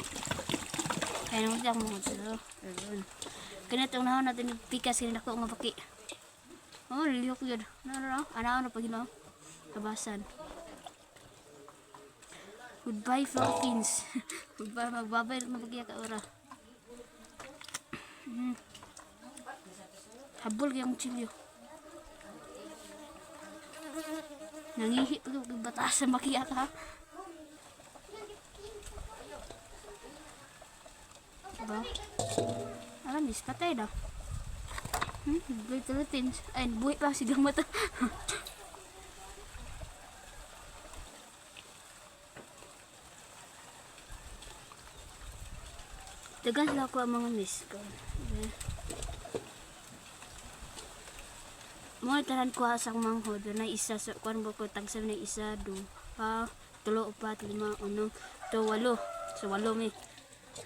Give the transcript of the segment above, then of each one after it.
baki. Kaya naman siya mga sila. Ganito na natin pikas kaya ako nga baki. Oh, lilihok yun. Ano pag ino? Kabasan. Goodbye Philippines. Goodbye, magbabay na pag ka ora. Habol kayang chilyo. Nangihi ko yung batasan makiyak ha. Diba? Alam, is patay na. Goodbye Philippines. Ay, buhay pa sigang mata. Tagas lang ako ang mga miss ko. Mga taran ko sa manghod na isa sa kuan ko tagsam na isa do pa tulo upat lima uno to walo so walo mi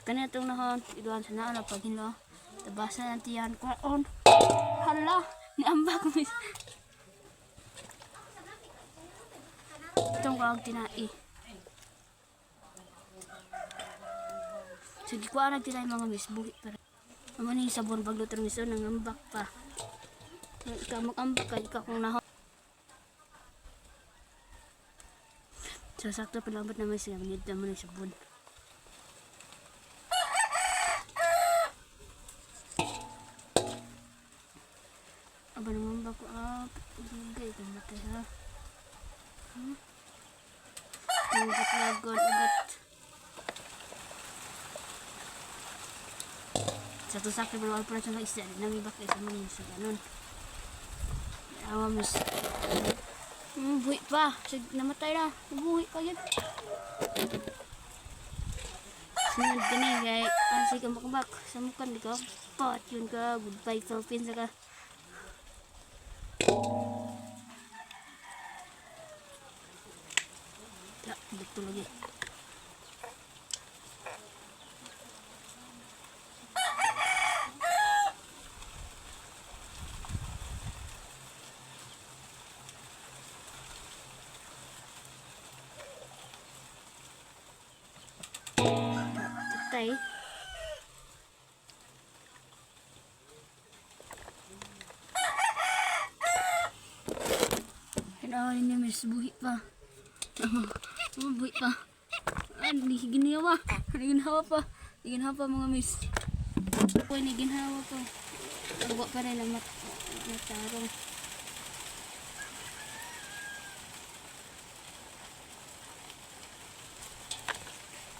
kanina tong nahon iduan sa naa pag hinlo tabasan ang tiyan ko on hala ni ambak mi tong kag tinai sige ko ana tinai mga miss buhi para amo ni sabon pagluto ng iso nang ambak pa. Ikaw mag-ambak ka, ikaw kung nahon. So, sakto palambat naman siya. Manid naman yung sabon. Aba naman ba ko? Pagigay ka matay ha. Ugat lagon, ugat. Sakto-sakto palambat pa na siya ng isda. Namibak kayo sa mga isa ganun. Miss. Buhi pa. Namatay na. Buhi pa yun. Sunod ka na kaya kasi ka makabak sa mukan. Di ka pot yun ka. Goodbye Philippines ka. Dito lagi. Tay. Kailangan niya miss buhi pa. Buhi pa. Ginawa. Ginawa pa. Ginawa pa mga miss. Ako ni ginawa pa. Tawa pa rin ang matarong.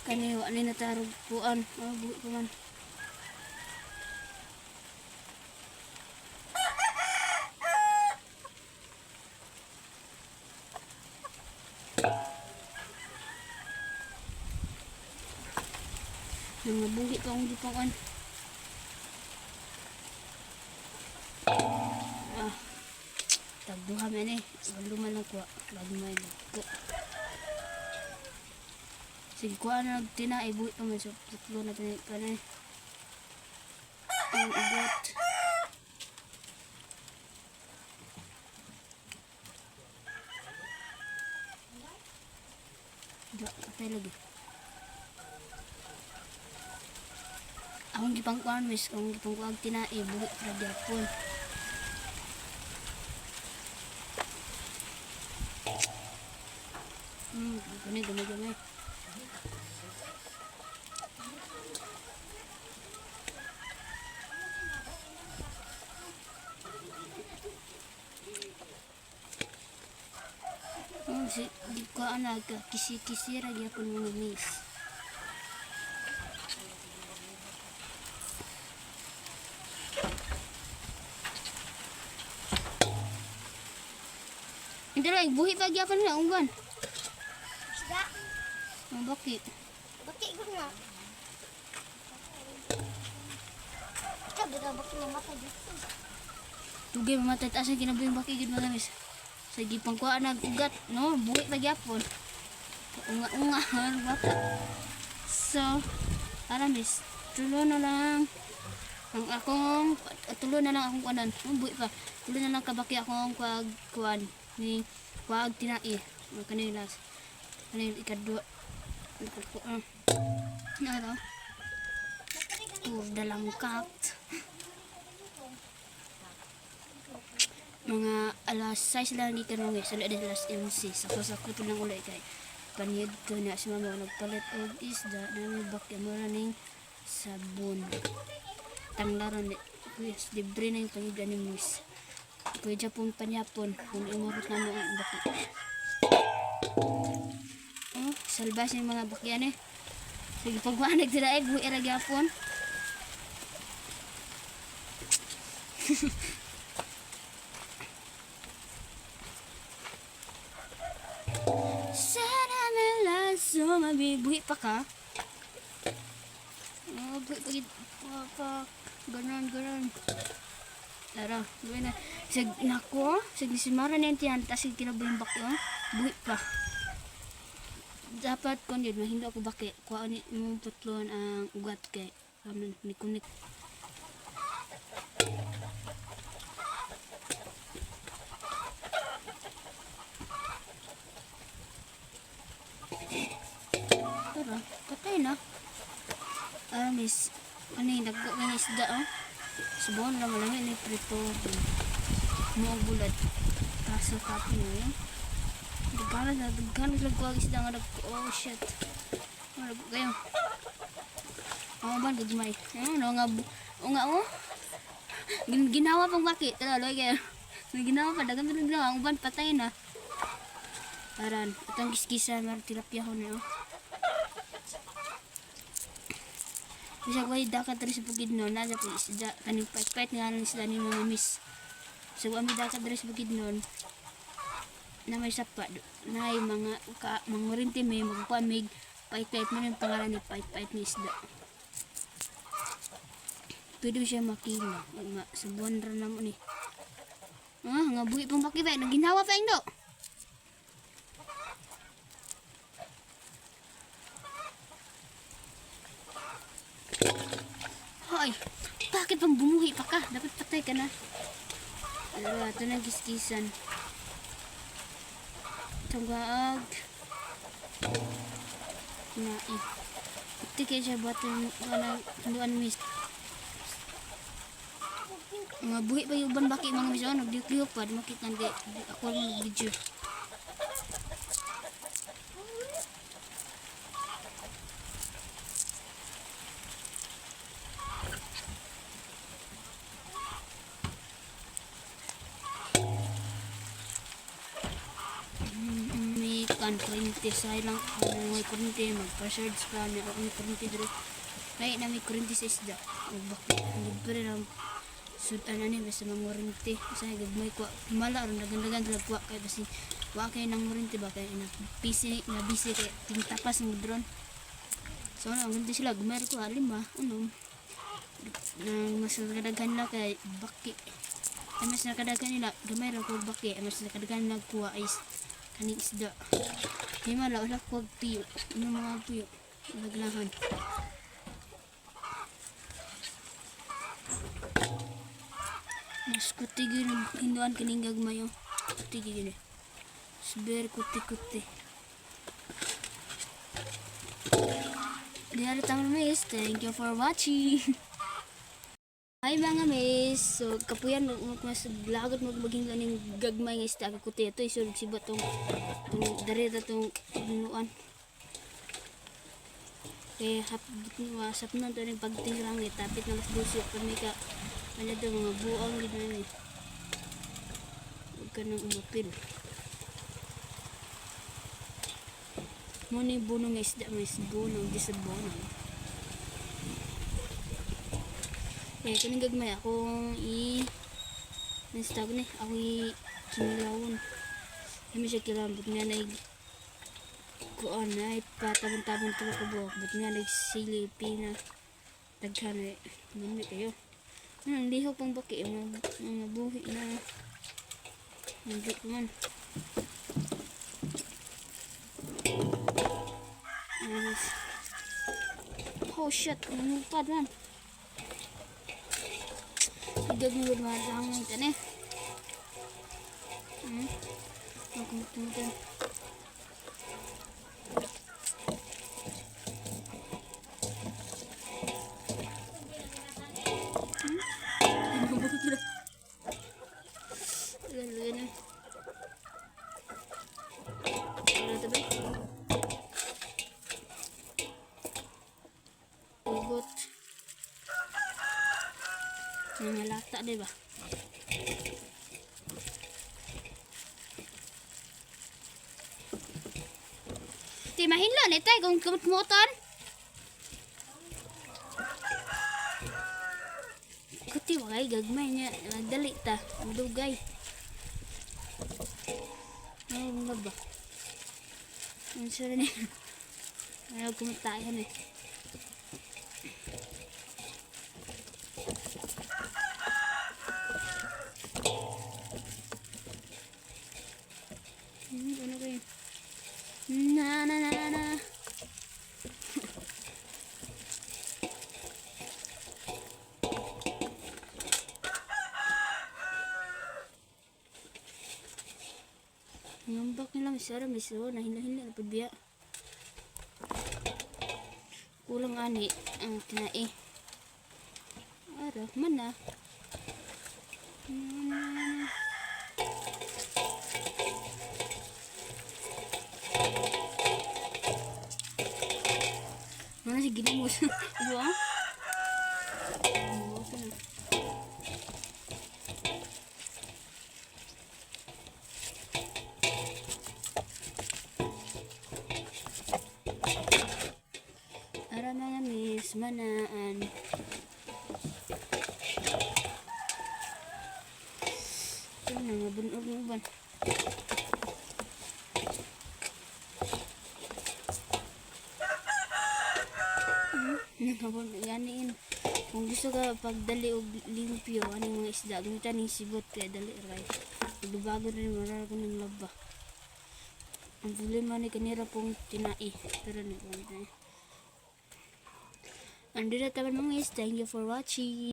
Kaniwa ni natarog puan. Buhi pa man. Mga buhi pa akong gipangan. Tagduha man eh. Luman lang kuha. Lagmay lang ko. Sige kuha na nagtinay. Buhi pa man. So, tatlo na tinay ka na eh. Ang ugat. Diba, patay lagi. Akong gipangkuhan miss, akong gipangkuhan tinai, buhi para gyapon. Gamay. Di ko anak, kisi-kisi ra gyapon mo miss. Hindi lang, buhi pa gyapon na unggan. Sida? Ang bakit? Bakit ko nga? Ikaw, bakit nga mata dito? Tugay mamatay taas ang kinabuhi yung bakit gid mga miss. Sige pangkuha na ugat, no? Buhi pa gyapon. Unga, baka. So, para miss, tulo na lang akong kuanan. Buhi pa. Tulo na lang kabaki akong kuan ni kuag tinai. Kanilas. Kanil ikadwa. Ano? Dalang kak. Mga alas 6 lang di kanong sa lada alas 11. Sako-sako to lang ulit kay paniyad ko na si mama nagpalit og isda namin bakya mo ning sabon. Tanglaran ni yes, libre na yung pangiga ni Miss. Kuya Japon panyapon kung imurot na mo ang baki. Oh, salbas yung mga bakyan eh. Sige, pagwanag sila eh, buhay ragyapon. Sana melaso, mabibuhi pa ka. Oh, buhi pa. Ganon. Tara, buhi na. Sig, nako, sig nisimara na yung tiyan, tas sig kinabuhin bakyo. Buhi pa. Dapat kung yun, hindi ako baki. Kuha ni mong putlon ang ugat kay nikunik. Tara, patay na. Miss, ano yung nagka ng isda, oh? Subon lang malamig ni prito. Mga bulad. Kaso kapi mo yun. Dagkanan lang ko ang isda nga oh shit. Nagko kayo. Ang ban gagmay. Ano nga oh. Ginawa pang bakit. Tara, loy kayo. Ginawa pa dagan ginawa ang ban patay na. Aran, itong kiskisa meron tilapia ko na oh. Bisa ko ay dakat rin sa bukid nun. Nasa po isda. Kaning pait-pait nga lang isda ni mga miss. So, kami dakat rin sa bukid nun. Na may sapa. Na ay mga rinti may magpuan may pait-pait mo yung pangalan ni pait-pait ni isda. Pwede siya makina. Sa buwan rin naman eh. Nga buhi pang bakit. Naginawa pa yung do. Hoy, bakit pang bumuhi pa ka? Dapat patay ka na. Ito na giskisan. Tunggaag. Nai. Ito kaya siya buhat yung luan miss. Mga buhi pa yung uban baki mga miss. Nagdiukliyok pa. Makita hindi. Ako lang video. Kan kurente sa ilang may kurente magpa-charge pa na may kurente dito kaya na may kurente sa isda o bakit libre lang sudan na ni basta mga kurente sa gagmay ko mala ron dagan-dagan sila kuha kaya kasi kuha kayo ng kurente ba kaya na busy kaya tintapas ng drone so ang ganito sila gumay ko lima nang mas nakadaghan na kay baki ay mas nakadaghan nila gumay ko baki ay mas nakadaghan na kuha is kaning isda. Di wala ko piyo. Ano mga piyo? Naglahan. Mas kutigin ang hinduan kaning gagmayo. Kutigin eh. Sber kuti. Diyan tayo miss. Thank you for watching. Hi mga miss, so kapuyan mas lagot maging ganing gagmay nga isda ko ito isulog si batong dareta tong nuan. Kaya wasap na to ning pagtirang tapit na mas busi pag may ka ano daw mga buang gid ni. Huwag ka nang umapil. Muni bunong isda mas bunong di sa bunong. Eh, kaning gagmay akong nastag ni ako kinilawon. Kami siya kilambot nga na kuan na patabon-tabon to ko buhok. But nga nagsilipi na daghan eh. Mami kayo. Liho pang baki mga buhi na hindi ko man. Oh shit, nanupad man. Igag mo mga lang ito na sibot. Mga lata, di ba? Di mahinlo ni tay kung kumot-moton. Kuti wakay gagmay niya. Dali ta. Madugay. Ay, mga ba? Ang sure niya. Ayaw kumatayan eh. Ano ko yun? Na na na na na. Ngambak nila misara miso na hila-hila na pagbiya. Kulang ani ang tinai. Ara mana? Mana si ginamos? Ibu ah? Ara mga miss manaan. Ito na nga bunog mo ba? Nakabunog ganiin. Kung gusto ka pagdali og limpyo aning mga isda, gamitan ning sibot kay dali ray. Pagdubago rin mara ko ng laba. Ang problema ni kanira pong tinai. Pero ni ko. And dito taman mga guys, thank you for watching.